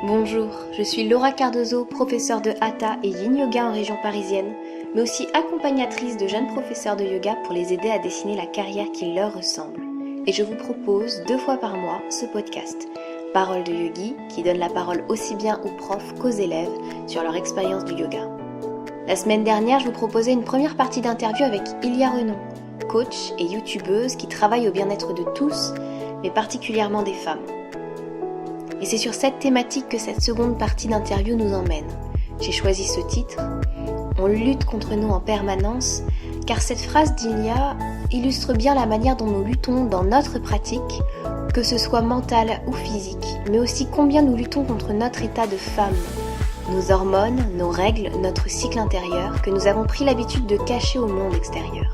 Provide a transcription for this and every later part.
Bonjour, je suis Laura Cardozo, professeure de Hatha et Yin Yoga en région parisienne, mais aussi accompagnatrice de jeunes professeurs de yoga pour les aider à dessiner la carrière qui leur ressemble. Et je vous propose 2 fois par mois ce podcast, Parole de Yogi, qui donne la parole aussi bien aux profs qu'aux élèves sur leur expérience du yoga. La semaine dernière, je vous proposais une première partie d'interview avec Ilia Renon, coach et youtubeuse qui travaille au bien-être de tous, mais particulièrement des femmes. Et c'est sur cette thématique que cette seconde partie d'interview nous emmène. J'ai choisi ce titre, « On lutte contre nous en permanence », car cette phrase d'Ilia illustre bien la manière dont nous luttons dans notre pratique, que ce soit mentale ou physique, mais aussi combien nous luttons contre notre état de femme, nos hormones, nos règles, notre cycle intérieur, que nous avons pris l'habitude de cacher au monde extérieur.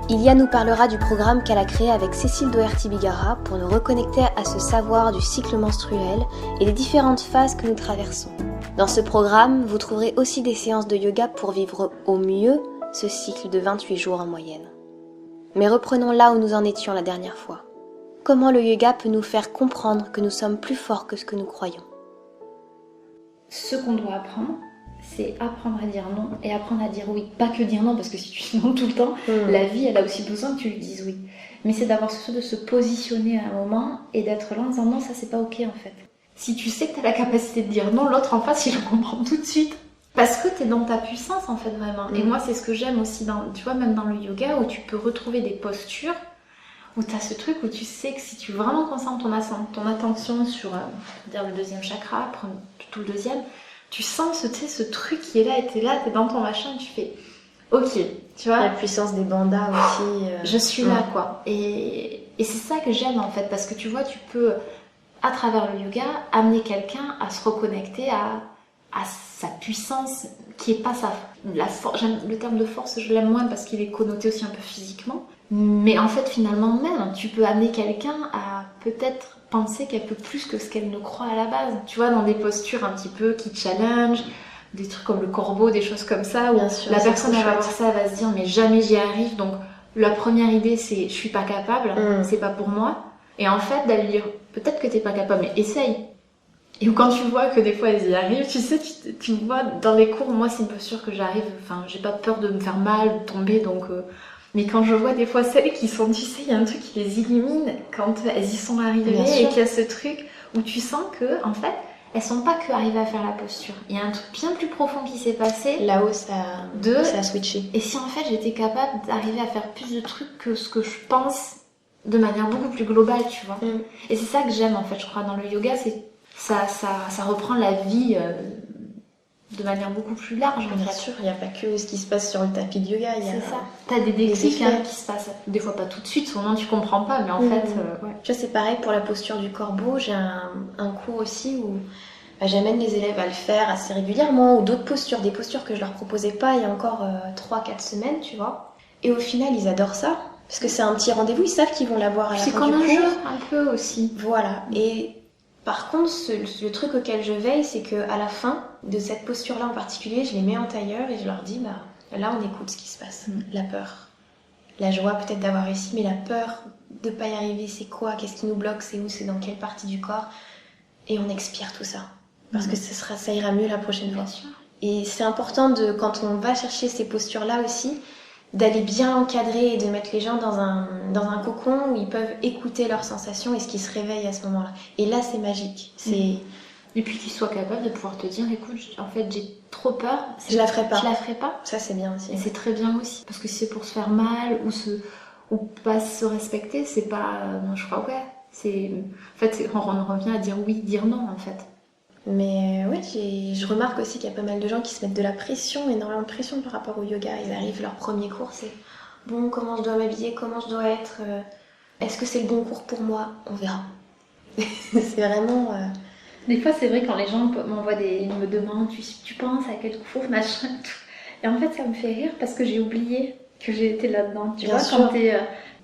Ilia nous parlera du programme qu'elle a créé avec Cécile Doherty-Bigara pour nous reconnecter à ce savoir du cycle menstruel et des différentes phases que nous traversons. Dans ce programme, vous trouverez aussi des séances de yoga pour vivre au mieux ce cycle de 28 jours en moyenne. Mais reprenons là où nous en étions la dernière fois. Comment le yoga peut nous faire comprendre que nous sommes plus forts que ce que nous croyons? Ce qu'on doit apprendre, c'est apprendre à dire non et apprendre à dire oui. Pas que dire non, parce que si tu dis non tout le temps, la vie, elle a aussi besoin que tu lui dises oui. Mais c'est d'avoir ce de se positionner à un moment et d'être là en disant non, ça c'est pas ok en fait. Si tu sais que tu as la capacité de dire non, l'autre en face, il le comprend tout de suite. Parce que tu es dans ta puissance en fait, vraiment. Et moi, c'est ce que j'aime aussi, tu vois, même dans le yoga, où tu peux retrouver des postures, où tu as ce truc où tu sais que si tu vraiment concentres ton attention sur le deuxième chakra, prendre tout le deuxième, tu sens ce truc qui est là et t'es dans ton machin et tu fais ok, tu vois. La puissance des bandhas aussi. Je suis là quoi. Et c'est ça que j'aime en fait, parce que tu vois, tu peux, à travers le yoga, amener quelqu'un à se reconnecter à sa puissance, qui est pas la force. Le terme de force, je l'aime moins parce qu'il est connoté aussi un peu physiquement. Mais en fait, finalement, même, tu peux amener quelqu'un à peut-être penser qu'elle peut plus que ce qu'elle ne croit à la base. Tu vois, dans des postures un petit peu qui challenge, des trucs comme le corbeau, des choses comme ça, où la personne, elle va voir ça, elle va se dire, mais jamais j'y arrive. Donc, la première idée, c'est, je suis pas capable, c'est pas pour moi. Et en fait, d'aller dire, peut-être que t'es pas capable, mais essaye. Et quand tu vois que des fois elles y arrivent, tu sais, tu vois, dans les cours, moi, c'est une posture que j'arrive, enfin, j'ai pas peur de me faire mal, de tomber, donc... Mais quand je vois des fois celles qui sont, tu sais, il y a un truc qui les illumine quand elles y sont arrivées et qu'il y a ce truc où tu sens que, en fait, elles sont pas que arrivées à faire la posture. Il y a un truc bien plus profond qui s'est passé. Là-haut, ça a switché. Et si en fait j'étais capable d'arriver à faire plus de trucs que ce que je pense de manière beaucoup plus globale, tu vois. Et c'est ça que j'aime, en fait, je crois, dans le yoga, c'est ça reprend la vie de manière beaucoup plus large. Bien sûr, il n'y a pas que ce qui se passe sur le tapis de yoga. C'est ça. T'as des déclics qui se passent. Des fois pas tout de suite, souvent tu comprends pas, mais en fait... ouais. Tu vois, c'est pareil pour la posture du corbeau. J'ai un cours aussi où j'amène les élèves à le faire assez régulièrement, ou d'autres postures, des postures que je leur proposais pas il y a encore 3-4 semaines, tu vois. Et au final, ils adorent ça, parce que c'est un petit rendez-vous, ils savent qu'ils vont l'avoir à la fin du cours. C'est comme un jeu, un peu aussi. Voilà. Et par contre, le truc auquel je veille, c'est qu'à la fin de cette posture-là en particulier, je les mets en tailleur et je leur dis, là on écoute ce qui se passe. La peur, la joie peut-être d'avoir réussi, mais la peur de pas y arriver, c'est quoi? Qu'est-ce qui nous bloque? C'est où? C'est dans quelle partie du corps? Et on expire tout ça. Parce que ça ira mieux la prochaine fois. Et c'est important, quand on va chercher ces postures-là aussi, d'aller bien encadrer et de mettre les gens dans un cocon où ils peuvent écouter leurs sensations et ce qui se réveille à ce moment-là. Et là, c'est magique. Et puis qu'ils soient capables de pouvoir te dire, écoute, en fait, j'ai trop peur. Je la ferai pas. Je la ferai pas. Ça, c'est bien aussi. Et c'est très bien aussi. Parce que si c'est pour se faire mal ou pas se respecter, c'est pas... non, je crois, en fait, on revient à dire oui, dire non, en fait. Mais je remarque aussi qu'il y a pas mal de gens qui se mettent de la pression, énormément de pression par rapport au yoga. Ils arrivent, leur premier cours, c'est bon, comment je dois m'habiller, comment je dois être, est-ce que c'est le bon cours pour moi? On verra. C'est vraiment... Des fois, c'est vrai, quand les gens ils me demandent, tu penses à quel cours, machin, tout. Et en fait, ça me fait rire parce que j'ai oublié que j'ai été là-dedans. Tu vois, quand t'es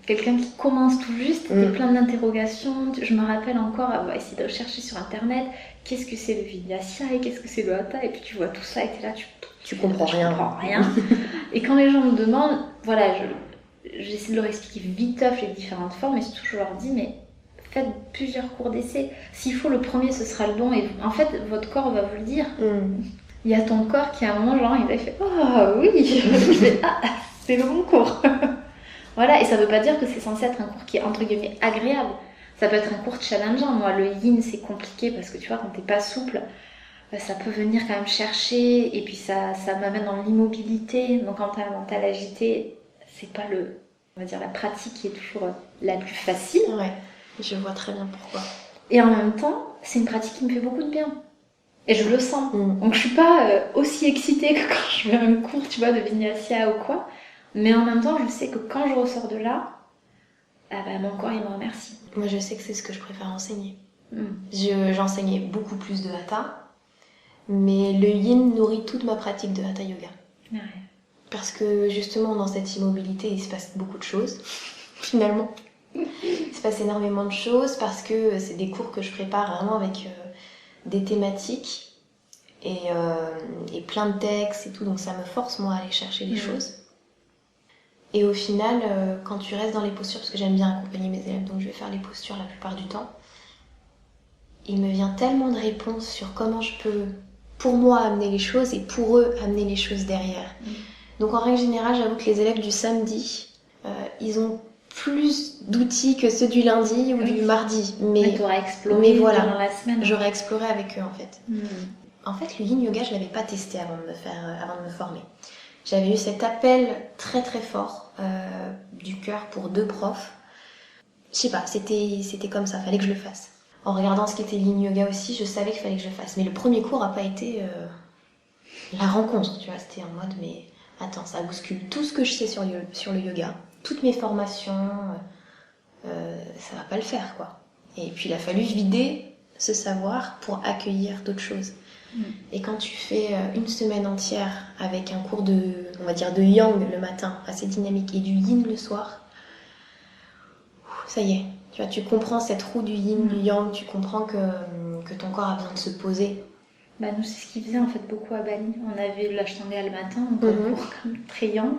quelqu'un qui commence tout juste, t'es plein d'interrogations. Je me rappelle encore avoir essayé de chercher sur internet qu'est-ce que c'est le vinyasa et qu'est-ce que c'est le hatha, et puis tu vois tout ça et t'es là, tu comprends rien. Et quand les gens me demandent, voilà, j'essaie de leur expliquer vite les différentes formes, et surtout je leur dis, mais faites plusieurs cours d'essai. S'il faut, le premier, ce sera le bon. Et en fait, votre corps va vous le dire. Il y a ton corps qui, à un moment, genre, il a fait « Ah oui !» Je fais « Ah, c'est le bon cours !» Voilà, et ça veut pas dire que c'est censé être un cours qui est, entre guillemets, agréable. Ça peut être un cours challengeant. Moi, le yin, c'est compliqué parce que, tu vois, quand t'es pas souple, ça peut venir quand même chercher. Et puis, ça m'amène dans l'immobilité. Donc, quand t'as un mental agité, c'est pas on va dire, la pratique qui est toujours la plus facile. Ouais, je vois très bien pourquoi. Et en même temps, c'est une pratique qui me fait beaucoup de bien. Et je le sens. Donc je suis pas aussi excitée que quand je fais un cours, tu vois, de vinyasa ou quoi. Mais en même temps, je sais que quand je ressors de là, mon corps, il me remercie. Moi, je sais que c'est ce que je préfère enseigner. J'enseignais beaucoup plus de hatha, mais le yin nourrit toute ma pratique de hatha yoga. Ouais. Parce que justement, dans cette immobilité, il se passe beaucoup de choses, finalement. Il se passe énormément de choses parce que c'est des cours que je prépare vraiment avec des thématiques et plein de textes et tout, donc ça me force moi à aller chercher des choses. Et au final, quand tu restes dans les postures, parce que j'aime bien accompagner mes élèves, donc je vais faire les postures la plupart du temps, il me vient tellement de réponses sur comment je peux, pour moi, amener les choses et pour eux, amener les choses derrière. Donc en règle générale, j'avoue que les élèves du samedi, ils ont plus d'outils que ceux du lundi ou du mardi. Mais tu auras exploré pendant la semaine. J'aurais exploré avec eux en fait. En fait, le yin yoga, je l'avais pas testé avant de me former. J'avais eu cet appel très très fort du cœur pour 2 profs. Je sais pas, c'était comme ça, fallait que je le fasse. En regardant ce qu'était le yin yoga aussi, je savais qu'il fallait que je le fasse. Mais le premier cours a pas été la rencontre, tu vois. C'était en mode, mais attends, ça bouscule tout ce que je sais sur le yoga. Toutes mes formations, ça va pas le faire, quoi. Et puis il a fallu vider ce savoir pour accueillir d'autres choses. Et quand tu fais une semaine entière avec un cours on va dire de yang le matin, assez dynamique, et du yin le soir, ça y est, tu vois, tu comprends cette roue du yin, du yang, tu comprends que ton corps a besoin de se poser. Nous, c'est ce qu'ils faisaient en fait beaucoup à Bali. On avait l'ashtanga le matin, donc un cours comme très yang.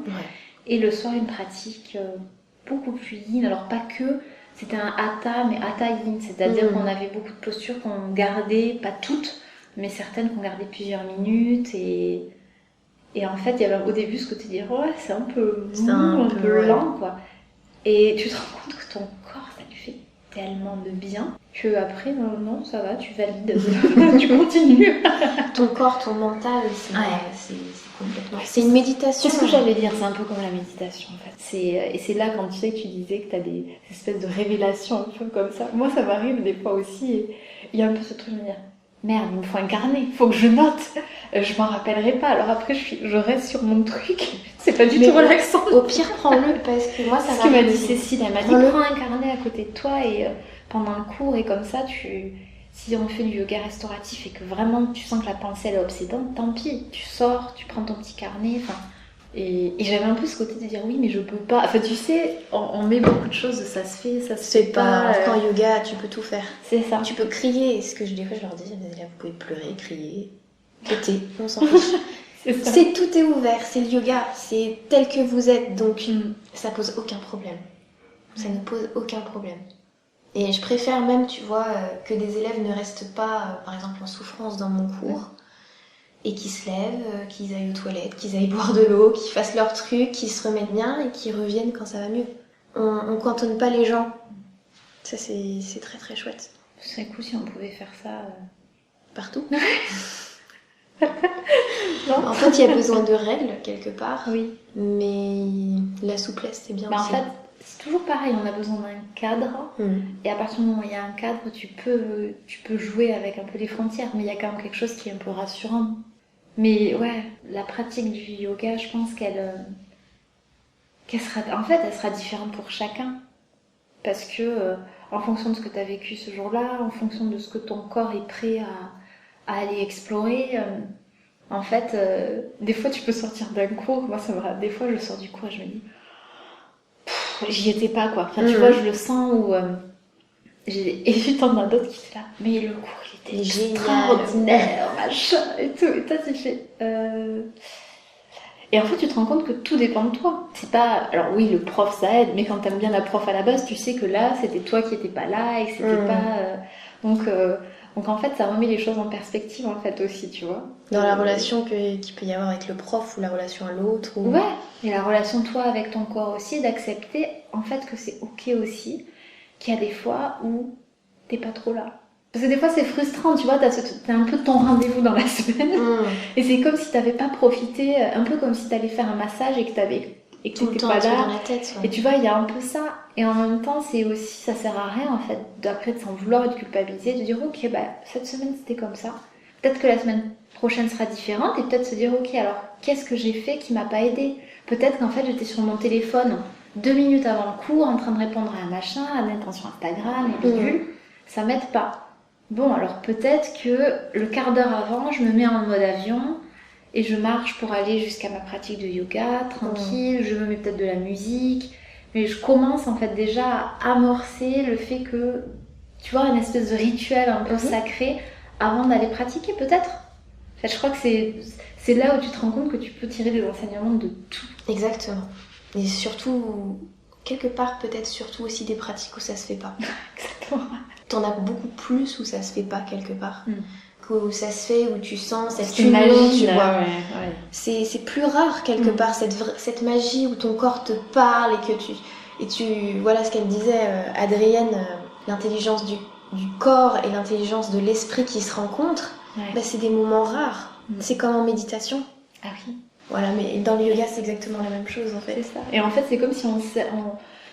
Et le soir, une pratique beaucoup plus yin. Alors pas que, c'était un hatha, mais hatha yin. C'est-à-dire qu'on avait beaucoup de postures qu'on gardait, pas toutes, mais certaines qu'on gardait plusieurs minutes. Et en fait, il y avait au début ce côté de dire, ouais, c'est un peu mou, un peu lent, quoi. Et tu te rends compte que ton corps, ça lui fait tellement de bien que après, non, ça va, tu valides, tu continues. Ton corps, ton mental, c'est complètement... C'est une méditation. C'est ce que j'allais dire, c'est un peu comme la méditation en fait. Et c'est là quand tu sais que tu disais que tu as des espèces de révélations un peu comme ça. Moi, ça m'arrive des fois aussi. Et il y a un peu ce truc de me dire, merde, il me faut un carnet, il faut que je note. Je m'en rappellerai pas. Alors après, je reste sur mon truc. C'est pas du tout relaxant. Au pire, prends-le parce que moi, ça ce que m'a dit Cécile. Elle m'a dit, prends un carnet à côté de toi et pendant le cours et comme ça, si on fait du yoga restauratif et que vraiment tu sens que la pensée elle est obsédante, tant pis. Tu sors, tu prends ton petit carnet. Et j'avais un peu ce côté de dire oui, mais je peux pas. Enfin, tu sais, on met beaucoup de choses, ça se fait, ça se fait pas. En yoga, tu peux tout faire. C'est ça. Tu peux crier. Des fois, je leur dis, vous pouvez pleurer, crier, péter, on s'en fiche. Tout est ouvert, c'est le yoga, c'est tel que vous êtes, donc ça pose aucun problème. Ça ne pose aucun problème. Et je préfère même, tu vois, que des élèves ne restent pas, par exemple, en souffrance dans mon cours, et qu'ils se lèvent, qu'ils aillent aux toilettes, qu'ils aillent boire de l'eau, qu'ils fassent leur truc, qu'ils se remettent bien et qu'ils reviennent quand ça va mieux. On cantonne pas les gens. Ça, c'est très très chouette. Ce serait cool si on pouvait faire ça partout. En fait, il y a besoin de règles quelque part. Oui. Mais la souplesse, c'est bien aussi. En fait, c'est toujours pareil, on a besoin d'un cadre. Et à partir du moment où il y a un cadre, tu peux jouer avec un peu les frontières, mais il y a quand même quelque chose qui est un peu rassurant. Mais ouais, la pratique du yoga, je pense qu'elle sera différente pour chacun. Parce que en fonction de ce que tu as vécu ce jour-là, en fonction de ce que ton corps est prêt à aller explorer, en fait, des fois tu peux sortir d'un cours. Moi, des fois je sors du cours et je me dis, j'y étais pas quoi. Enfin, tu vois, je le sens où. Et puis t'en as d'autres qui étaient là, mais le cours il était extraordinaire, machin et tout. Et toi tu fais. Et en fait, tu te rends compte que tout dépend de toi. C'est pas... Alors oui, le prof, ça aide, mais quand t'aimes bien la prof à la base, tu sais que là, c'était toi qui étais pas là et que c'était pas... Donc en fait, ça remet les choses en perspective, en fait, aussi, tu vois. Dans la relation qu'il peut y avoir avec le prof ou la relation à l'autre. Ou... Ouais, et la relation, toi, avec ton corps aussi, d'accepter, en fait, que c'est ok aussi, qu'il y a des fois où t'es pas trop là. Parce que des fois, c'est frustrant, tu vois, t'as un peu ton rendez-vous dans la semaine. Et c'est comme si t'avais pas profité, un peu comme si t'allais faire un massage et que t'étais pas là. Dans la tête, Et tu vois, il y a un peu ça. Et en même temps, c'est aussi, ça sert à rien, en fait, d'après de s'en vouloir et de culpabiliser, de dire, ok, bah, cette semaine, c'était comme ça. Peut-être que la semaine prochaine sera différente et peut-être se dire, ok, alors, qu'est-ce que j'ai fait qui m'a pas aidé? Peut-être qu'en fait, j'étais sur mon téléphone 2 minutes avant le cours, en train de répondre à un machin, à une intention Instagram, et bidule. Ça m'aide pas. Bon, alors peut-être que le quart d'heure avant, je me mets en mode avion et je marche pour aller jusqu'à ma pratique de yoga, tranquille, je me mets peut-être de la musique, mais je commence en fait déjà à amorcer le fait que, tu vois, une espèce de rituel un peu sacré avant d'aller pratiquer peut-être. En fait, je crois que c'est là où tu te rends compte que tu peux tirer des enseignements de tout. Exactement. Et surtout, quelque part, peut-être surtout aussi des pratiques où ça se fait pas. Exactement. T'en as beaucoup plus où ça se fait pas quelque part. Où ça se fait, où tu sens cette magie, tu vois. Ouais. C'est plus rare quelque part, cette magie où ton corps te parle et tu voilà ce qu'elle disait, Adrienne, l'intelligence du corps et l'intelligence de l'esprit qui se rencontrent, bah, c'est des moments rares. C'est comme en méditation. Ah oui. Voilà, mais dans le yoga, c'est exactement la même chose en fait. C'est ça. Et en fait, c'est comme si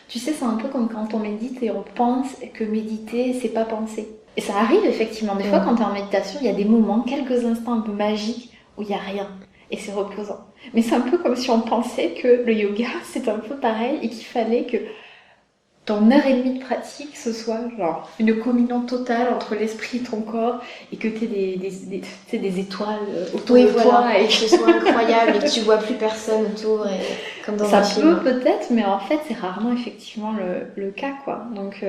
tu sais, c'est un peu comme quand on médite et on pense que méditer, c'est pas penser. Et ça arrive effectivement. Des fois, quand t'es en méditation, il y a des moments, quelques instants un peu magiques où il y a rien. Et c'est reposant. Mais c'est un peu comme si on pensait que le yoga, c'est un peu pareil et qu'il fallait que ton heure et demie de pratique, ce soit genre une communion totale entre l'esprit et ton corps et que t'aies des étoiles autour de toi. Et que ce soit incroyable et que tu vois plus personne autour et comme dans ça un film. peut peut-être, mais en fait, c'est rarement effectivement le cas, quoi. Donc,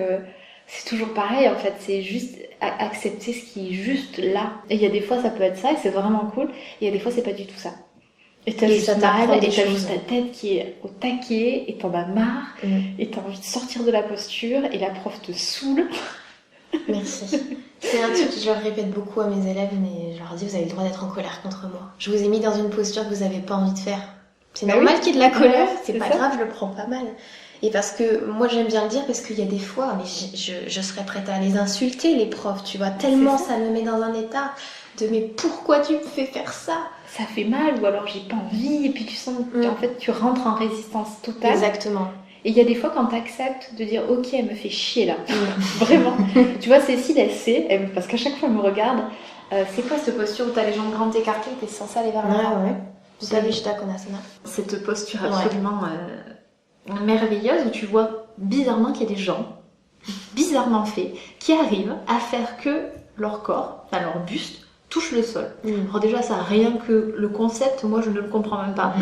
c'est toujours pareil, en fait. C'est juste accepter ce qui est juste là. Et il y a des fois, ça peut être ça et c'est vraiment cool. Et il y a des fois, c'est pas du tout ça. Et t'as juste mal, et t'as juste ta tête qui est au taquet, et t'en as marre, et t'as envie de sortir de la posture, et la prof te saoule. Merci. C'est un truc que je leur répète beaucoup à mes élèves, mais je leur dis, vous avez le droit d'être en colère contre moi. Je vous ai mis dans une posture que vous avez pas envie de faire. C'est normal qu'il y ait de la colère, c'est pas grave, je le prends pas mal. Et parce que, moi j'aime bien le dire, parce qu'il y a des fois, mais je serais prête à les insulter, les profs, tu vois, tellement ça me met dans un état de, mais pourquoi tu me fais faire ça? Ça fait mal, ou alors j'ai pas envie, et puis tu sens qu'en fait tu rentres en résistance totale. Exactement. Et il y a des fois quand t'acceptes de dire ok, elle me fait chier là, vraiment. Tu vois, Cécile, elle sait, parce qu'à chaque fois elle me regarde, c'est quoi cette posture où t'as les jambes grandes écartées et t'es censée aller vers l'avant? Savishta Konasana. Cette posture absolument merveilleuse où tu vois bizarrement qu'il y a des gens, bizarrement faits, qui arrivent à faire que leur corps, enfin leur buste, touche le sol. Alors déjà ça, rien que le concept, moi je ne le comprends même pas.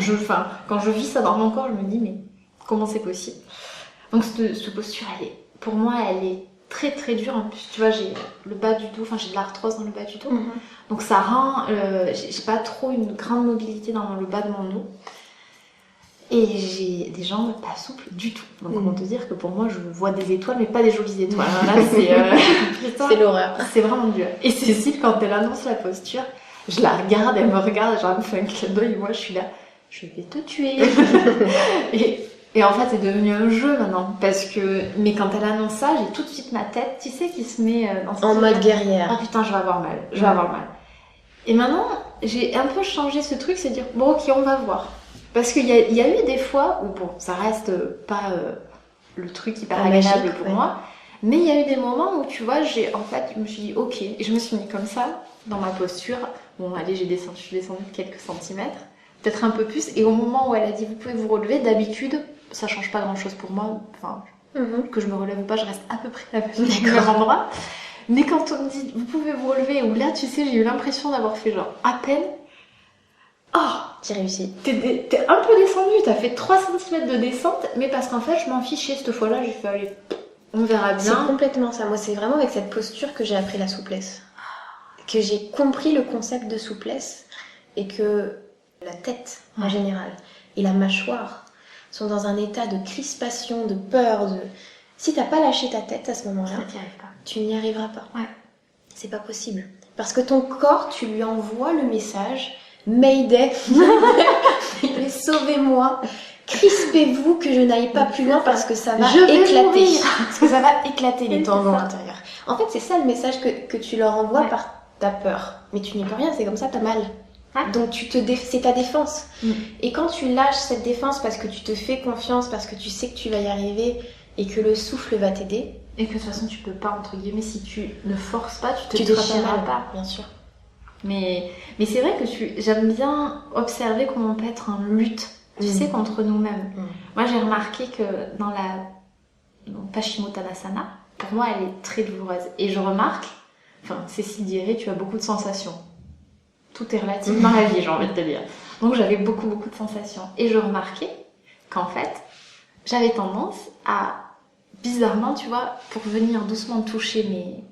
Quand je vis ça dans mon corps, je me dis mais comment c'est possible? Donc cette posture, pour moi elle est très très dure. En plus tu vois, j'ai le bas du dos, j'ai de l'arthrose dans le bas du dos, donc ça rend, j'ai pas trop une grande mobilité dans le bas de mon dos. Et j'ai des jambes pas souples du tout. Donc on peut te dire que pour moi je vois des étoiles mais pas des jolies étoiles. Là c'est l'horreur. C'est vraiment dur. Et Cécile, quand elle annonce la posture, je la regarde, elle me regarde, genre elle me fait un clin d'œil et moi je suis là, je vais te tuer. et en fait c'est devenu un jeu maintenant. Mais quand elle annonce ça, j'ai tout de suite ma tête, tu sais, qui se met en mode guerrière. Ah putain, je vais avoir mal. Et maintenant, j'ai un peu changé ce truc, c'est dire bon ok, on va voir. Parce qu'il y a eu des fois où, bon, ça reste pas le truc hyper agréable pour moi, mais il y a eu des moments où, tu vois, je me suis dit, ok, et je me suis mis comme ça, dans ma posture. Bon, allez, je suis descendue de quelques centimètres, peut-être un peu plus, et au moment où elle a dit, vous pouvez vous relever, d'habitude, ça change pas grand-chose pour moi, que je me relève ou pas, je reste à peu près au même endroit. Mais quand on me dit, vous pouvez vous relever, ou là, tu sais, j'ai eu l'impression d'avoir fait genre à peine. Oh, j'ai réussi. T'es un peu descendu, t'as fait 3 cm de descente, mais parce qu'en fait, je m'en fichais cette fois-là, j'ai fait aller, on verra bien. C'est complètement ça. Moi, c'est vraiment avec cette posture que j'ai appris la souplesse. Que j'ai compris le concept de souplesse et que la tête en général et la mâchoire sont dans un état de crispation, de peur, de... Si t'as pas lâché ta tête à ce moment-là, tu n'y arriveras pas. Ouais. C'est pas possible. Parce que ton corps, tu lui envoies le message Mayday, sauvez-moi, crispez-vous que je n'aille pas plus loin parce que ça va éclater. Parce que ça va éclater les tendons à l'intérieur. En fait, c'est ça le message que tu leur envoies par ta peur. Mais tu n'y peux rien, c'est comme ça, t'as mal. Donc c'est ta défense. Et quand tu lâches cette défense parce que tu te fais confiance, parce que tu sais que tu vas y arriver et que le souffle va t'aider. Et que de toute façon tu peux pas, entre guillemets, si tu ne forces pas, tu te déchireras pas. Bien sûr. Mais c'est vrai que j'aime bien observer comment on peut être en lutte, tu sais, contre nous-mêmes. Moi j'ai remarqué que dans la Paschimottanasana, pour moi elle est très douloureuse. Et je remarque, Cécile dirait, tu as beaucoup de sensations. Tout est relatif dans la vie, j'ai envie de te dire. Donc j'avais beaucoup de sensations. Et je remarquais qu'en fait, j'avais tendance à, bizarrement, tu vois, pour venir doucement toucher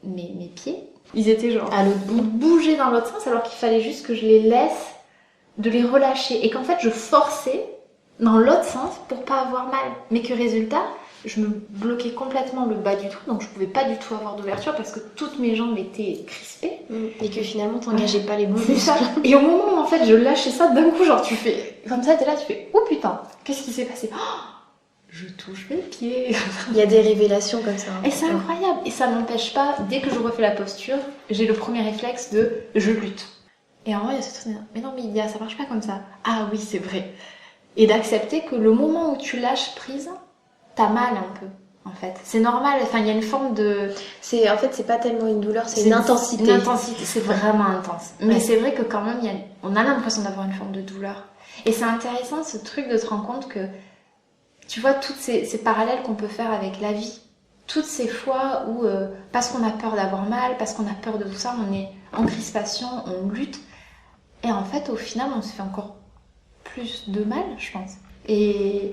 mes pieds, ils étaient genre à l'autre bout, bouger dans l'autre sens, alors qu'il fallait juste que je les laisse, de les relâcher. Et qu'en fait, je forçais dans l'autre sens pour pas avoir mal. Mais que résultat, je me bloquais complètement le bas du tout, donc je pouvais pas du tout avoir d'ouverture parce que toutes mes jambes étaient crispées. Et que finalement t'engageais pas les bons muscles. C'est ça. Et au moment où en fait je lâchais ça, d'un coup genre tu fais comme ça, t'es là, tu fais oh putain, qu'est-ce qui s'est passé? Je touche mes pieds. Il y a des révélations comme ça. Et c'est incroyable. Et ça m'empêche pas, dès que je refais la posture, j'ai le premier réflexe de je lutte. Et en vrai il y a ce truc, mais non mais Lydia, ça marche pas comme ça. Ah oui c'est vrai. Et d'accepter que le moment où tu lâches prise, t'as mal un peu, en fait. C'est normal, il y a une forme de... En fait, c'est pas tellement une douleur, c'est une intensité. Une intensité, c'est vraiment intense. Mais c'est vrai que quand même, on a l'impression d'avoir une forme de douleur. Et c'est intéressant, ce truc de te rendre compte que, tu vois, toutes ces parallèles qu'on peut faire avec la vie. Toutes ces fois où, parce qu'on a peur d'avoir mal, parce qu'on a peur de tout ça, on est en crispation, on lutte. Et en fait, au final, on se fait encore plus de mal, je pense. Et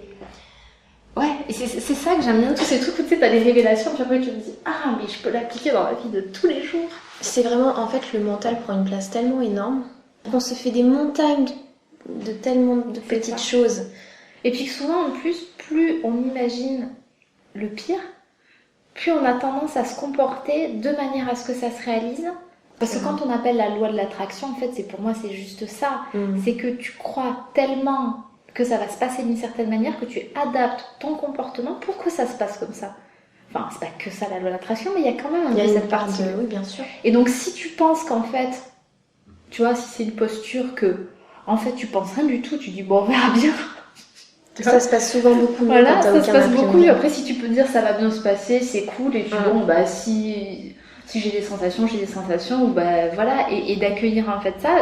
c'est ça que j'aime bien, tous ces trucs où tu sais, t'as des révélations, puis après tu te dis ah mais je peux l'appliquer dans la vie de tous les jours. C'est vraiment, en fait, le mental prend une place tellement énorme qu'on se fait des montagnes de tellement de petites choses. Et puis souvent en plus, plus on imagine le pire, plus on a tendance à se comporter de manière à ce que ça se réalise. Parce que quand on appelle la loi de l'attraction, en fait, pour moi c'est juste ça. C'est que tu crois tellement que ça va se passer d'une certaine manière, que tu adaptes ton comportement pour que ça se passe comme ça. Enfin, c'est pas que ça la loi de l'attraction, mais il y a quand même cette partie. Oui, bien sûr. Et donc, si tu penses qu'en fait, tu vois, si c'est une posture que, en fait, tu penses rien du tout, tu dis, bon, on verra bien. Ça se passe souvent beaucoup mieux. Voilà, ça se passe beaucoup mieux. Après, si tu peux dire, ça va bien se passer, c'est cool, et puis bon, bah, si j'ai des sensations, ou bah, voilà, et d'accueillir, en fait, ça,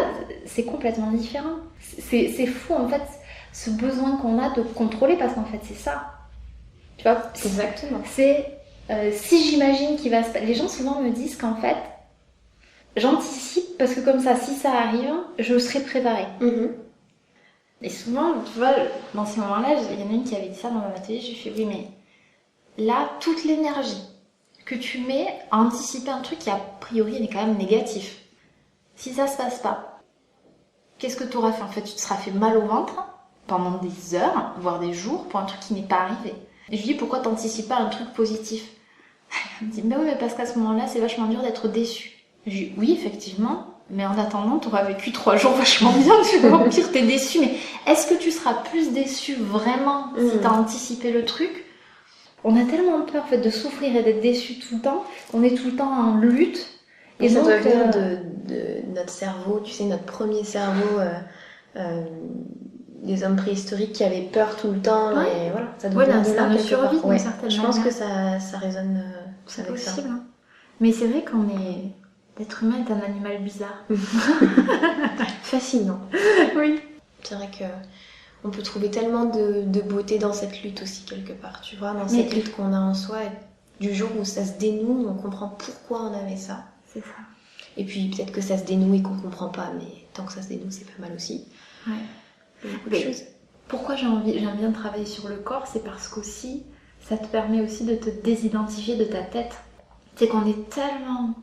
c'est complètement différent. C'est fou, en fait, ce besoin qu'on a de contrôler, parce qu'en fait c'est ça, tu vois. Exactement. C'est si j'imagine qu'il va se passer, les gens souvent me disent qu'en fait j'anticipe parce que comme ça, si ça arrive, je serai préparée. Et souvent, tu vois, dans ces moments-là, il y en a une qui avait dit ça dans mon atelier, j'ai fait oui mais là, toute l'énergie que tu mets à anticiper un truc qui a priori est quand même négatif, si ça se passe pas, qu'est-ce que tu auras fait? En fait, tu te seras fait mal au ventre pendant des heures, voire des jours, pour un truc qui n'est pas arrivé. Et je lui dis, pourquoi t'anticipes pas un truc positif? Elle me dit, bah oui, mais parce qu'à ce moment-là, c'est vachement dur d'être déçu. Je lui dis, oui, effectivement, mais en attendant, t'auras vécu 3 jours vachement bien, tu vois, au pire, t'es déçu, mais est-ce que tu seras plus déçu vraiment si t'as anticipé le truc? On a tellement peur, en fait, de souffrir et d'être déçu tout le temps, on est tout le temps en lutte. Et ça doit venir de notre cerveau, tu sais, notre premier cerveau... des hommes préhistoriques qui avaient peur tout le temps, et voilà, ça doit venir de là quelque part. Je pense que ça résonne avec ça. Hein. Mais c'est vrai l'être humain est un animal bizarre. Fascinant. Oui. C'est vrai que on peut trouver tellement de beauté dans cette lutte aussi quelque part, tu vois, dans cette lutte qu'on a en soi, et du jour où ça se dénoue, on comprend pourquoi on avait ça. C'est ça. Et puis peut-être que ça se dénoue et qu'on comprend pas, mais tant que ça se dénoue, c'est pas mal aussi. Ouais. Beaucoup de choses. Pourquoi j'aime bien travailler sur le corps, c'est parce qu'aussi ça te permet aussi de te désidentifier de ta tête. C'est qu'on est tellement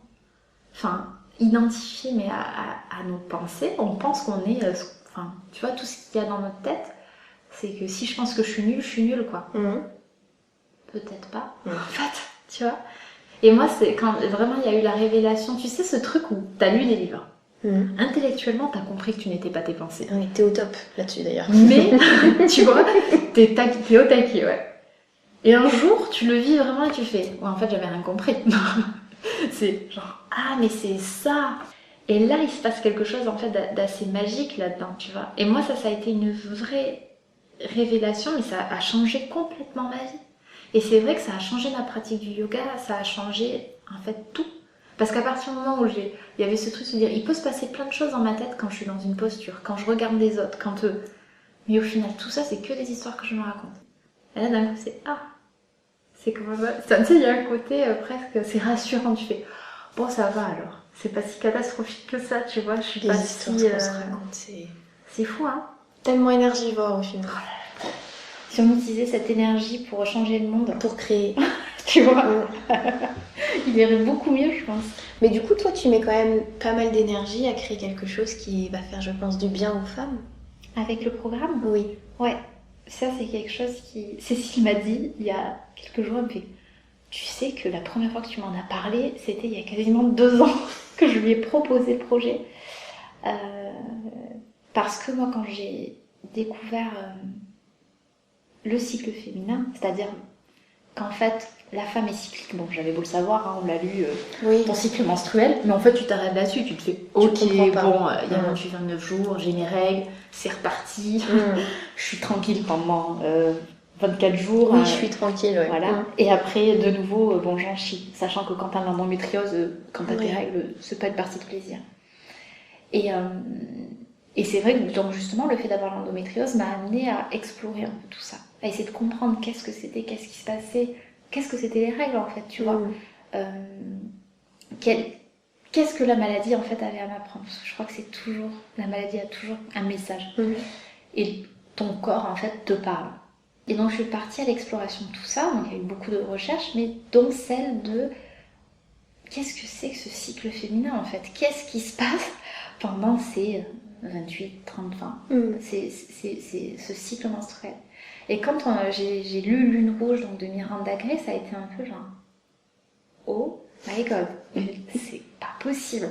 identifié mais à nos pensées, on pense qu'on est Enfin, tu vois, tout ce qu'il y a dans notre tête, c'est que si je pense que je suis nulle, quoi. Peut-être pas, en fait, tu vois. Et moi, c'est quand vraiment il y a eu la révélation, tu sais, ce truc où t'as lu des livres. Intellectuellement, t'as compris que tu n'étais pas tes pensées. Oui, t'es au top là-dessus d'ailleurs. Mais, tu vois, t'es au taquet, ouais. Et un jour, tu le vis vraiment et tu fais, ouais, en fait, j'avais rien compris. C'est genre, ah, mais c'est ça. Et là, il se passe quelque chose, en fait, d'assez magique là-dedans, tu vois. Et moi, ça a été une vraie révélation, mais ça a changé complètement ma vie. Et c'est vrai que ça a changé ma pratique du yoga, ça a changé, en fait, tout. Parce qu'à partir du moment où il y avait ce truc de se dire, il peut se passer plein de choses dans ma tête quand je suis dans une posture, quand je regarde les autres, quand mais au final, tout ça, c'est que des histoires que je me raconte. Et là, d'un coup, c'est c'est comme ça. Tu sais, il y a un côté presque, c'est rassurant. Tu fais, bon, ça va alors. C'est pas si catastrophique que ça, tu vois. Je suis les pas histoires si. qu'on se raconte, C'est fou, hein. Tellement énergivore au final. Si on utilisait cette énergie pour changer le monde, pour créer, tu vois, il irait beaucoup mieux, je pense. Mais du coup, toi, tu mets quand même pas mal d'énergie à créer quelque chose qui va faire, je pense, du bien aux femmes. Avec le programme ? Oui. Ouais. Ça, c'est quelque chose qui... Cécile m'a dit, il y a quelques jours, elle me fait, tu sais que la première fois que tu m'en as parlé, c'était il y a quasiment 2 ans que je lui ai proposé le projet. Parce que moi, quand j'ai découvert le cycle féminin, c'est-à-dire qu'en fait, la femme est cyclique. Bon, j'avais beau le savoir, hein, on l'a lu, ton cycle menstruel, mais en fait, tu t'arrêtes là-dessus, tu te fais, ok, bon, il y a 28-29 jours, j'ai mes règles, c'est reparti, je suis tranquille pendant 24 jours. Oui, je suis tranquille, ouais. Voilà. Et après, de nouveau, bon, j'en chie, sachant que quand t'as l'endométriose, quand t'as tes règles, c'est pas une partie de plaisir. Et c'est vrai que donc justement, le fait d'avoir l'endométriose m'a amenée à explorer un peu tout ça, à essayer de comprendre qu'est-ce que c'était, qu'est-ce qui se passait, qu'est-ce que c'était les règles en fait, tu vois. Qu'est-ce que la maladie en fait avait à m'apprendre, parce que je crois que c'est toujours, la maladie a toujours un message. Et ton corps en fait te parle. Et donc je suis partie à l'exploration de tout ça, donc il y a eu beaucoup de recherches, mais dont celle de qu'est-ce que c'est que ce cycle féminin en fait, qu'est-ce qui se passe pendant ces 28, 30, 20, c'est ce cycle menstruel. Et quand j'ai lu Lune Rouge donc de Miranda Gray, ça a été un peu genre oh my god, c'est pas possible.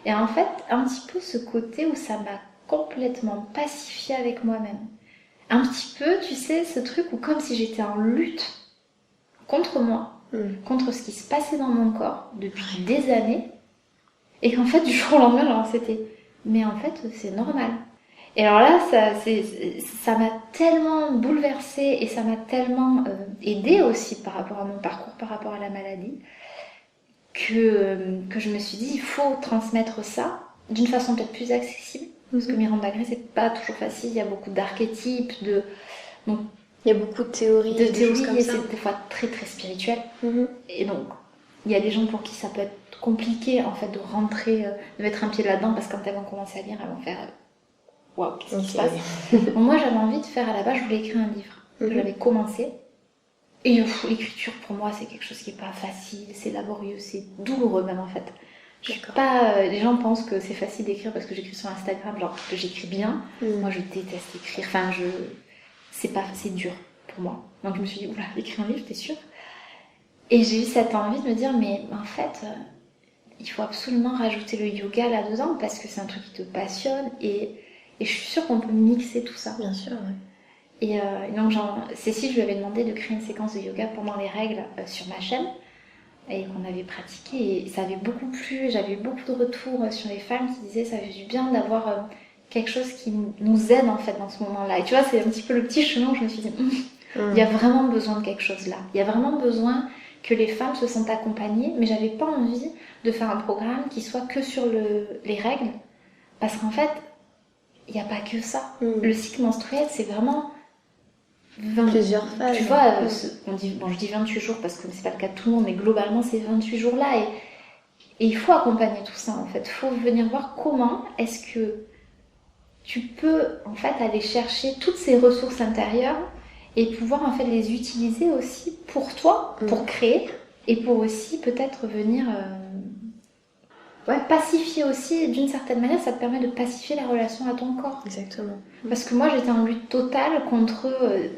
Et en fait, un petit peu ce côté où ça m'a complètement pacifiée avec moi-même. Un petit peu, tu sais, ce truc où comme si j'étais en lutte contre moi, contre ce qui se passait dans mon corps depuis des années, et qu'en fait, du jour au lendemain, alors c'était mais en fait, c'est normal. Et alors là, ça m'a tellement bouleversée et ça m'a tellement aidée aussi par rapport à mon parcours, par rapport à la maladie, que je me suis dit, il faut transmettre ça d'une façon peut-être plus accessible. Parce que Miranda Gray, c'est pas toujours facile, il y a beaucoup d'archétypes, donc, il y a beaucoup de théories. De théories, et c'est des fois très très spirituel. Et donc, il y a des gens pour qui ça peut être compliqué en fait de rentrer, de mettre un pied là-dedans, parce que quand elles vont commencer à lire, elles vont faire waouh, qu'est-ce qui se passe. Donc, moi j'avais envie de faire, à la base je voulais écrire un livre que j'avais commencé, et l'écriture pour moi c'est quelque chose qui est pas facile, c'est laborieux, c'est douloureux même en fait. Je suis pas, les gens pensent que c'est facile d'écrire parce que j'écris sur Instagram, genre que j'écris bien. Moi je déteste écrire, enfin c'est dur pour moi. Donc je me suis dit oula, écrire un livre, t'es sûre? Et j'ai eu cette envie de me dire mais en fait il faut absolument rajouter le yoga là-dedans parce que c'est un truc qui te passionne et je suis sûre qu'on peut mixer tout ça. Bien sûr, ouais. Et donc Cécile, je lui avais demandé de créer une séquence de yoga pendant les règles sur ma chaîne et qu'on avait pratiqué et ça avait beaucoup plu. J'avais eu beaucoup de retours sur les femmes qui disaient ça fait du bien d'avoir quelque chose qui nous aide en fait dans ce moment-là. Et tu vois, c'est un petit peu le petit chemin où je me suis dit il y a vraiment besoin de quelque chose là. Il y a vraiment besoin que les femmes se sentent accompagnées, mais j'avais pas envie de faire un programme qui soit que sur les règles, parce qu'en fait, il n'y a pas que ça. Le cycle menstruel, c'est vraiment plusieurs phases. Tu vois, je dis 28 jours parce que c'est pas le cas de tout le monde, mais globalement, c'est 28 jours-là, et il faut accompagner tout ça, en fait. Il faut venir voir comment est-ce que tu peux, en fait, aller chercher toutes ces ressources intérieures et pouvoir en fait les utiliser aussi pour toi, pour créer, et pour aussi peut-être venir pacifier aussi, d'une certaine manière, ça te permet de pacifier la relation à ton corps. Exactement. Parce que moi, j'étais en lutte totale contre,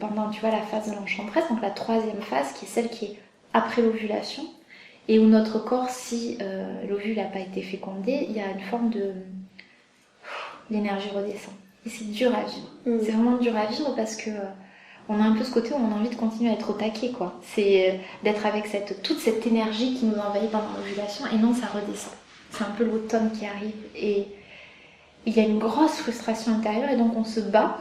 pendant, tu vois, la phase de l'enchanteresse, donc la 3e phase, qui est celle qui est après l'ovulation, et où notre corps, si l'ovule n'a pas été fécondé, il y a une forme de... l'énergie redescend. Et c'est dur à vivre. C'est vraiment dur à vivre parce que on a un peu ce côté où on a envie de continuer à être au taquet, quoi. C'est d'être avec toute cette énergie qui nous envahit pendant l'ovulation, et non, ça redescend. C'est un peu l'automne qui arrive, et il y a une grosse frustration intérieure, et donc on se bat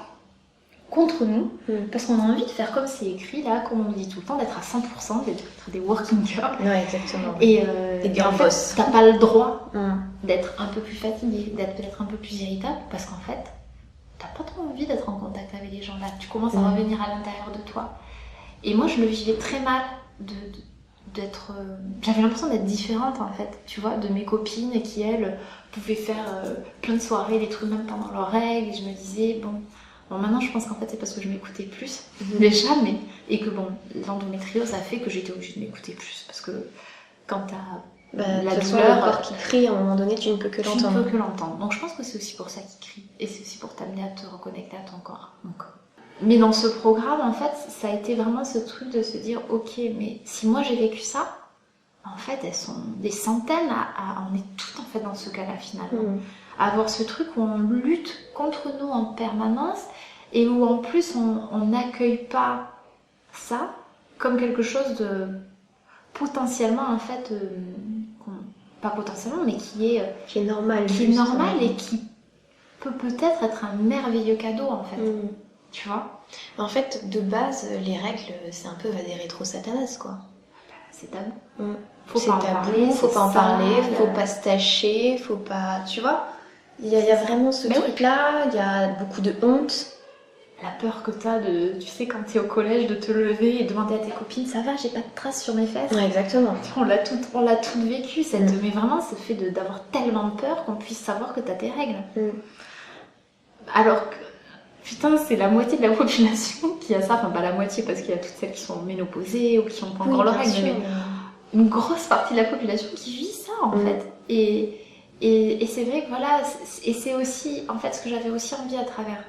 contre nous, parce qu'on a envie de faire comme c'est écrit, là, comme on dit tout le temps, d'être à 100%, d'être des working girls. Ouais, exactement. Et des girl en fait, boss. t'as pas le droit d'être un peu plus fatiguée, d'être peut-être un peu plus irritable, parce qu'en fait, t'as pas trop envie d'être en contact avec les gens là. Tu commences à revenir à l'intérieur de toi. Et moi, je le vivais très mal d'être... j'avais l'impression d'être différente, en fait, tu vois, de mes copines qui, elles, pouvaient faire plein de soirées, des trucs même pendant leurs règles. Et je me disais, bon, maintenant, je pense qu'en fait, c'est parce que je m'écoutais plus, déjà, et que, bon, l'endométriose a fait que j'étais obligée de m'écouter plus. Parce que quand t'as... la douleur, le corps qui crie, à un moment donné, tu ne peux que l'entendre. Tu ne peux que l'entendre. Donc je pense que c'est aussi pour ça qu'il crie. Et c'est aussi pour t'amener à te reconnecter à ton corps. Mais dans ce programme, en fait, ça a été vraiment ce truc de se dire, ok, mais si moi j'ai vécu ça, en fait, elles sont des centaines on est toutes en fait dans ce cas-là finalement. À avoir ce truc où on lutte contre nous en permanence et où en plus on n'accueille pas ça comme quelque chose de potentiellement en fait pas potentiellement mais qui est normal et qui peut peut-être être un merveilleux cadeau en fait. Tu vois, en fait de base les règles c'est un peu va des rétro satanas quoi. C'est tabou. Faut pas en parler, faut pas se tâcher, faut pas, tu vois, il y a vraiment ce truc là, il y a beaucoup de honte. La peur que t'as de, tu sais, quand t'es au collège, de te lever et demander à tes copines, ça va, j'ai pas de traces sur mes fesses. Ouais, exactement. On l'a toutes vécu, mais vraiment, ce fait d'avoir tellement peur qu'on puisse savoir que t'as tes règles. Alors que, putain, c'est la moitié de la population qui a ça, enfin pas la moitié parce qu'il y a toutes celles qui sont ménopausées ou qui ont pas encore leurs règles, mais une grosse partie de la population qui vit ça en fait. Et c'est vrai que voilà, et c'est aussi, en fait, ce que j'avais aussi envie à travers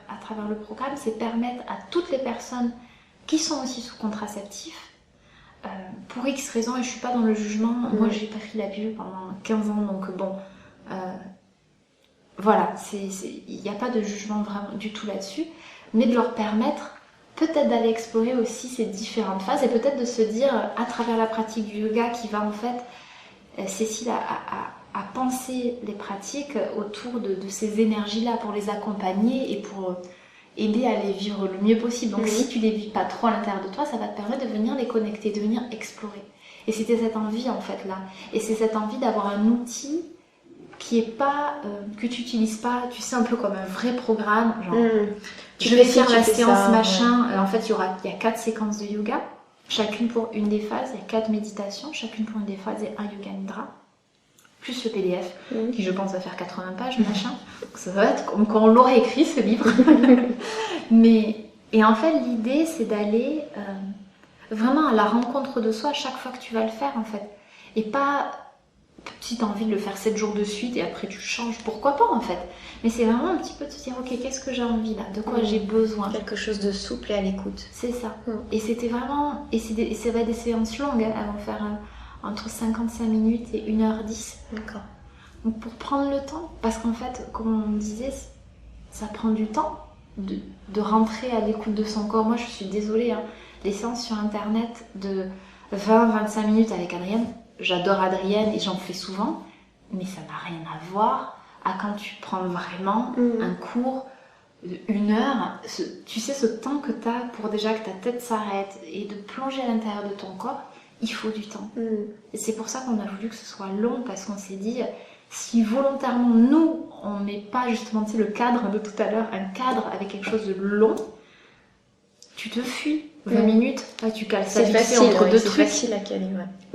le programme, c'est permettre à toutes les personnes qui sont aussi sous contraceptif, pour X raisons, et je suis pas dans le jugement, moi j'ai pas pris la pilule pendant 15 ans, donc bon, voilà, il n'y a pas de jugement vraiment du tout là-dessus, mais de leur permettre peut-être d'aller explorer aussi ces différentes phases, et peut-être de se dire, à travers la pratique du yoga qui va en fait, Cécile à penser les pratiques autour de ces énergies-là pour les accompagner et pour aider à les vivre le mieux possible. Donc si tu les vis pas trop à l'intérieur de toi, ça va te permettre de venir les connecter, de venir explorer. Et c'était cette envie en fait là. Et c'est cette envie d'avoir un outil qui est pas, que tu utilises pas, tu sais, un peu comme un vrai programme, genre je vais faire la séance machin, en fait il y a 4 séquences de yoga, chacune pour une des phases, il y a 4 méditations, chacune pour une des phases et un yoga nidra. Plus le PDF, qui je pense va faire 80 pages, machin. Donc ça va être comme quand on l'aurait écrit ce livre. Et en fait, l'idée, c'est d'aller vraiment à la rencontre de soi à chaque fois que tu vas le faire, en fait. Et pas, si tu as envie de le faire 7 jours de suite et après tu changes, pourquoi pas, en fait. Mais c'est vraiment un petit peu de se dire, ok, qu'est-ce que j'ai envie là? De quoi j'ai besoin? Quelque chose de souple et à l'écoute. C'est ça. Et c'était vraiment... Et ça va être des séances longues, elles vont faire... entre 55 minutes et 1h10. D'accord. Donc pour prendre le temps, parce qu'en fait, comme on disait, ça prend du temps de rentrer à l'écoute de son corps. Moi, je suis désolée, hein, les séances sur Internet de 20-25 minutes avec Adrienne, j'adore Adrienne et j'en fais souvent, mais ça n'a rien à voir à quand tu prends vraiment un cours d'1 heure, tu sais, ce temps que tu as pour déjà que ta tête s'arrête et de plonger à l'intérieur de ton corps, il faut du temps. Et c'est pour ça qu'on a voulu que ce soit long, parce qu'on s'est dit, si volontairement nous, on met pas justement, tu sais, le cadre de tout à l'heure, un cadre avec quelque chose de long, tu te fuis. 20 minutes, là, tu cales ça vite fait entre deux trucs. C'est facile à caler,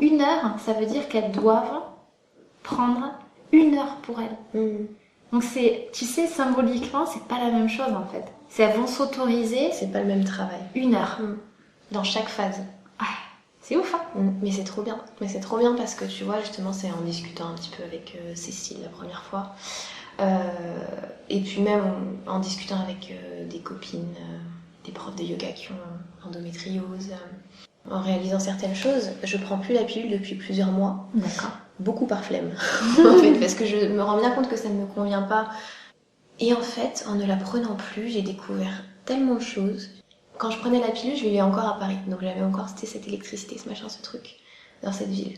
1 heure, ça veut dire qu'elles doivent prendre 1 heure pour elles. Donc c'est, tu sais, symboliquement, c'est pas la même chose en fait. Elles vont s'autoriser. C'est pas le même travail. 1 heure. Dans chaque phase. C'est ouf, hein. Mais c'est trop bien. Mais c'est trop bien parce que tu vois, justement, c'est en discutant un petit peu avec Cécile la première fois. Et puis même en discutant avec des copines, des profs de yoga qui ont endométriose, en réalisant certaines choses, je prends plus la pilule depuis plusieurs mois. D'accord. Beaucoup par flemme, en fait, parce que je me rends bien compte que ça ne me convient pas. Et en fait, en ne la prenant plus, j'ai découvert tellement de choses. Quand je prenais la pilule, je vivais encore à Paris, donc j'avais encore cette électricité, ce machin, ce truc, dans cette ville.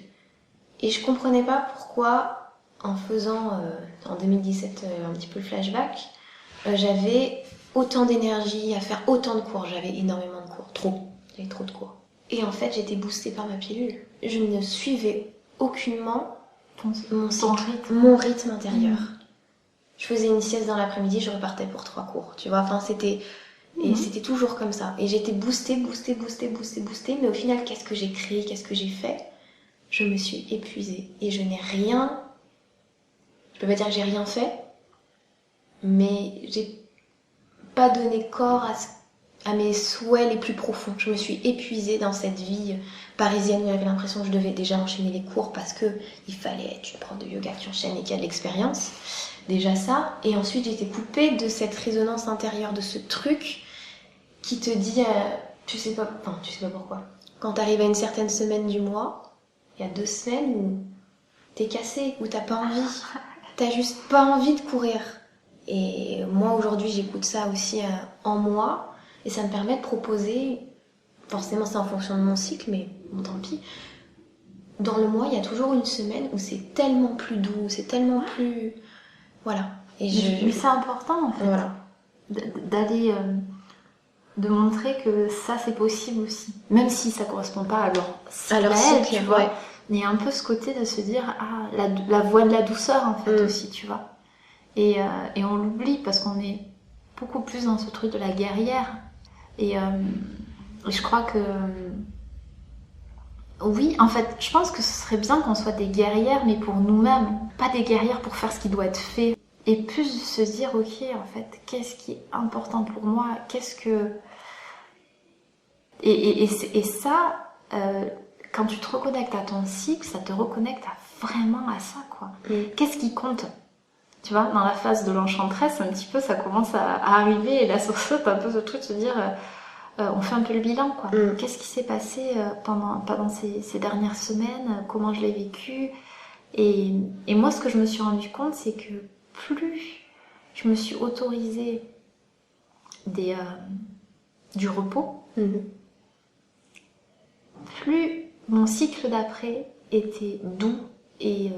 Et je comprenais pas pourquoi, en faisant en 2017 un petit peu le flashback, j'avais autant d'énergie à faire autant de cours. J'avais énormément de cours, j'avais trop de cours. Et en fait, j'étais boostée par ma pilule. Je ne suivais aucunement mon rythme intérieur. Je faisais une sieste dans l'après-midi, je repartais pour 3 cours, tu vois. Enfin, c'était toujours comme ça. Et j'étais boostée, mais au final, qu'est-ce que j'ai créé, qu'est-ce que j'ai fait? Je me suis épuisée. Et je n'ai rien... Je peux pas dire que j'ai rien fait, mais j'ai pas donné corps à mes souhaits les plus profonds. Je me suis épuisée dans cette vie parisienne où j'avais l'impression que je devais déjà enchaîner les cours parce que il fallait être une prof de yoga qui enchaîne et qui a de l'expérience. Déjà ça. Et ensuite, j'étais coupée de cette résonance intérieure, de ce truc qui te dit, tu sais pas pourquoi. Quand t'arrives à une certaine semaine du mois, il y a 2 semaines où t'es cassée, où t'as pas envie. T'as juste pas envie de courir. Et moi, aujourd'hui, j'écoute ça aussi en moi. Et ça me permet de proposer, forcément c'est en fonction de mon cycle, mais bon, tant pis. Dans le mois, il y a toujours une semaine où c'est tellement plus doux, c'est tellement plus... Voilà. Mais c'est important en fait. Voilà. D'aller... de montrer que ça c'est possible aussi. Même si ça correspond pas à leur cycle, tu vois. Ouais. Il y a un peu ce côté de se dire, la voie de la douceur en fait aussi, tu vois. Et on l'oublie parce qu'on est beaucoup plus dans ce truc de la guerrière. Et je crois que... oui, en fait, je pense que ce serait bien qu'on soit des guerrières, mais pour nous-mêmes. Pas des guerrières pour faire ce qui doit être fait. Et plus se dire, ok, en fait, qu'est-ce qui est important pour moi? Qu'est-ce que... Et ça, quand tu te reconnectes à ton cycle, ça te reconnecte vraiment à ça, quoi. Qu'est-ce qui compte? Tu vois, dans la phase de l'enchanteresse, un petit peu, ça commence à arriver, et là, sur ça, t'as un peu ce truc de se dire, on fait un peu le bilan, quoi. Qu'est-ce qui s'est passé pendant ces dernières semaines? Comment je l'ai vécu? Et moi, ce que je me suis rendu compte, c'est que plus je me suis autorisée du repos, plus mon cycle d'après était doux et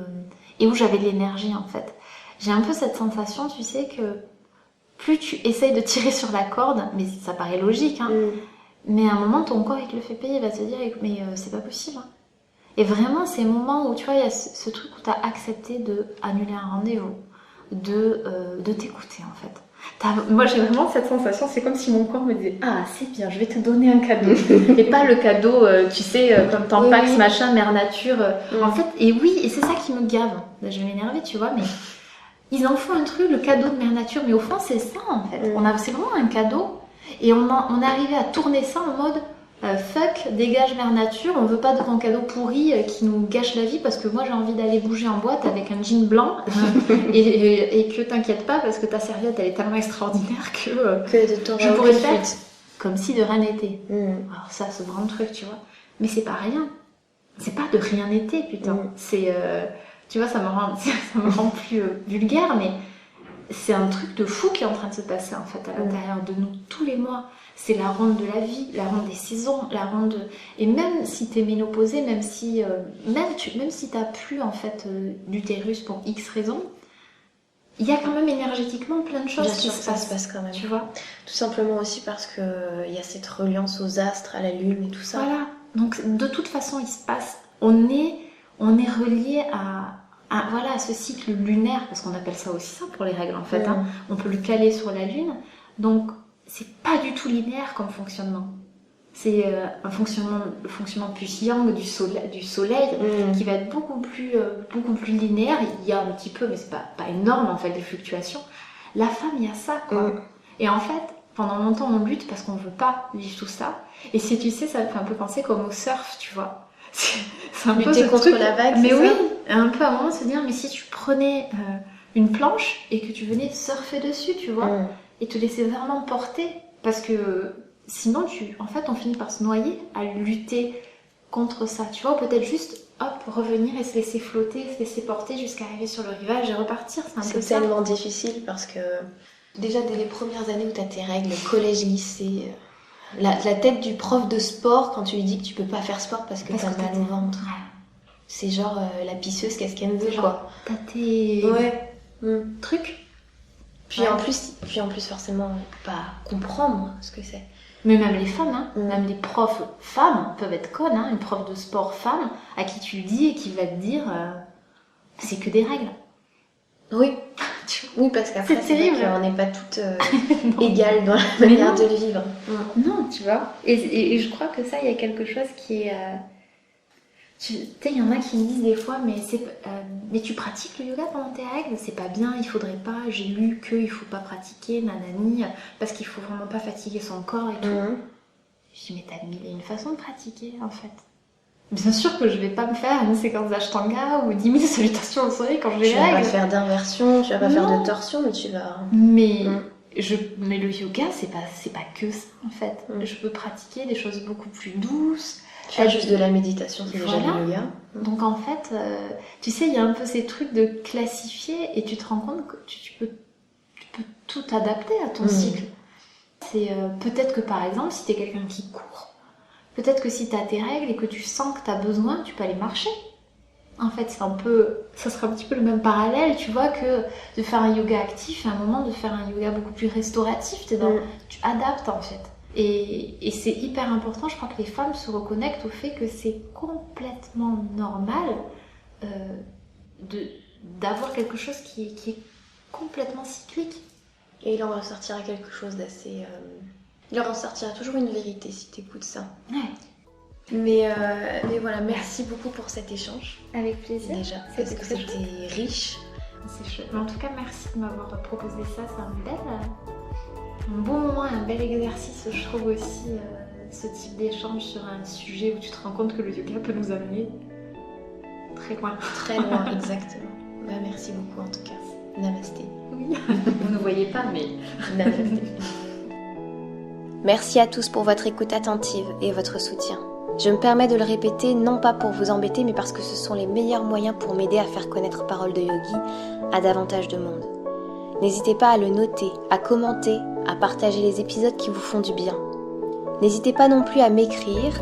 où j'avais de l'énergie, en fait. J'ai un peu cette sensation, tu sais, que plus tu essayes de tirer sur la corde, mais ça paraît logique, hein, mais à un moment, ton corps, il te le fait payer, il va te dire, mais c'est pas possible. Hein. Et vraiment, ces moments où, tu vois, il y a ce truc où tu as accepté d'annuler un rendez-vous, de t'écouter, en fait. Moi, j'ai vraiment cette sensation, c'est comme si mon corps me disait, ah, c'est bien, je vais te donner un cadeau. Et pas le cadeau, tu sais, comme Tampax, machin, Mère Nature. En fait, et oui, et c'est ça qui me gave. Là, je vais m'énerver, tu vois, mais ils en font un truc, le cadeau de Mère Nature. Mais au fond, c'est ça, en fait. C'est vraiment un cadeau. Et on est arrivé à tourner ça en mode... fuck, dégage Mère Nature, on veut pas de ton cadeau pourri qui nous gâche la vie parce que moi j'ai envie d'aller bouger en boîte avec un jean blanc et que t'inquiète pas parce que ta serviette elle est tellement extraordinaire que je pourrais faire comme si de rien n'était. Alors ça, ce grand truc, tu vois. Mais c'est pas rien. C'est pas de rien n'était, putain. C'est, tu vois, ça me rend plus vulgaire, mais c'est un truc de fou qui est en train de se passer en fait à l'intérieur de nous tous les mois. C'est la ronde de la vie, la ronde des saisons, la ronde... Et même si t'es ménopausée, même si t'as plus en fait d'utérus pour X raisons, il y a quand même énergétiquement plein de choses qui se passent quand même. Tu vois. Tout simplement aussi parce que il y a cette reliance aux astres, à la lune et tout ça. Voilà. Donc de toute façon, il se passe... On est relié à ce cycle lunaire, parce qu'on appelle ça aussi ça pour les règles en fait. Hein. On peut le caler sur la lune. Donc... c'est pas du tout linéaire comme fonctionnement. C'est le fonctionnement plus yang du soleil qui va être beaucoup plus linéaire. Il y a un petit peu, mais c'est pas énorme en fait, les fluctuations. La femme, il y a ça, quoi. Et en fait, Pendant longtemps, on lutte parce qu'on veut pas vivre tout ça. Et si tu sais, ça me fait un peu penser comme au surf, tu vois. C'est un peu lutter ce contre truc. la vague, Mais c'est oui, ça un peu à un moment se dire, mais si tu prenais une planche et que tu venais surfer dessus, tu vois, et te laisser vraiment porter, parce que sinon, en fait, on finit par se noyer à lutter contre ça, tu vois, ou peut-être juste, hop, revenir et se laisser flotter, se laisser porter jusqu'à arriver sur le rivage et repartir, c'est un peu ça. C'est tellement difficile parce que déjà dès les premières années où tu as tes règles, collège, lycée, la tête du prof de sport quand tu lui dis que tu peux pas faire sport parce que t'as mal au ventre. Ouais. C'est genre la pisseuse, qu'est-ce qu'elle veut, Genre, quoi. t'as tes trucs. Puis en plus forcément, on peut pas comprendre ce que c'est. Mais même les femmes, même les profs femmes peuvent être connes. Une prof de sport femme à qui tu le dis et qui va te dire c'est que des règles. Oui, oui, parce qu'après c'est terrible. On n'est pas toutes égales dans la manière de le vivre. Non, tu vois. Et je crois que ça, il y a quelque chose qui est... tu sais, il y en a qui me disent des fois, mais tu pratiques le yoga pendant tes règles, c'est pas bien, il faudrait pas, j'ai lu qu'il faut pas pratiquer, nanani, parce qu'il faut vraiment pas fatiguer son corps et tout. Je dis, mais t'as mille et une façons de pratiquer, en fait. Bien sûr que je vais pas me faire une séquence d'ashtanga ou 10 000 salutations au soleil quand je vais Tu vas pas faire d'inversion, tu vas pas faire de torsion, mais tu vas... Mais le yoga, c'est pas que ça, en fait. Je peux pratiquer des choses beaucoup plus douces. Faire juste de la méditation, c'est déjà le yoga. Donc en fait, tu sais, il y a un peu ces trucs de classifier et tu te rends compte que tu peux tout adapter à ton cycle. C'est peut-être que par exemple, si t'es quelqu'un qui court, peut-être que si t'as tes règles et que tu sens que t'as besoin, tu peux aller marcher. En fait, ça serait un petit peu le même parallèle, tu vois, que de faire un yoga actif et à un moment de faire un yoga beaucoup plus restauratif. Tu adaptes en fait. Et c'est hyper important, je crois que les femmes se reconnectent au fait que c'est complètement normal d'avoir quelque chose qui est complètement cyclique. Et il en ressortira quelque chose d'assez... Il en ressortira toujours une vérité si tu écoutes ça. Ouais. Mais voilà, merci beaucoup pour cet échange. Avec plaisir. Déjà, parce que c'était riche. C'est chouette. Mais en tout cas, merci de m'avoir proposé ça, c'est un beau moment, un bel exercice, je trouve aussi, ce type d'échange sur un sujet où tu te rends compte que le yoga peut nous amener très loin. Très loin, exactement. Merci beaucoup en tout cas. Namasté. Oui, vous ne voyez pas, mais... Namasté. Merci à tous pour votre écoute attentive et votre soutien. Je me permets de le répéter, non pas pour vous embêter, mais parce que ce sont les meilleurs moyens pour m'aider à faire connaître Paroles de Yogi à davantage de monde. N'hésitez pas à le noter, à commenter, à partager les épisodes qui vous font du bien. N'hésitez pas non plus à m'écrire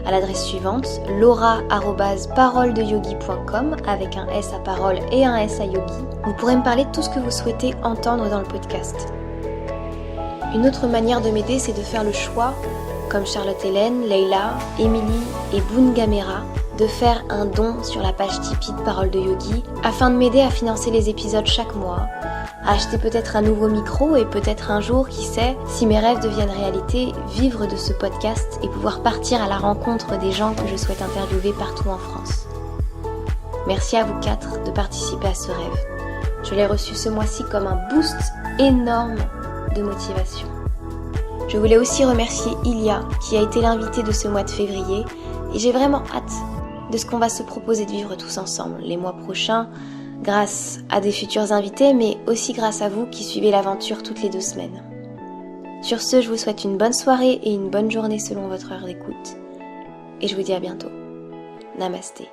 à l'adresse suivante, laura@paroledeyogi.com avec un S à parole et un S à yogi. Vous pourrez me parler de tout ce que vous souhaitez entendre dans le podcast. Une autre manière de m'aider, c'est de faire le choix, comme Charlotte Hélène, Leila, Émilie et Boone Gamera, de faire un don sur la page Tipeee de Paroles de Yogi afin de m'aider à financer les épisodes chaque mois, à acheter peut-être un nouveau micro et peut-être un jour, qui sait, si mes rêves deviennent réalité, vivre de ce podcast et pouvoir partir à la rencontre des gens que je souhaite interviewer partout en France. Merci à vous 4 de participer à ce rêve. Je l'ai reçu ce mois-ci comme un boost énorme de motivation. Je voulais aussi remercier Ilia qui a été l'invitée de ce mois de février et j'ai vraiment hâte de ce qu'on va se proposer de vivre tous ensemble les mois prochains grâce à des futurs invités mais aussi grâce à vous qui suivez l'aventure toutes les 2 semaines. Sur ce, je vous souhaite une bonne soirée et une bonne journée selon votre heure d'écoute et je vous dis à bientôt. Namasté.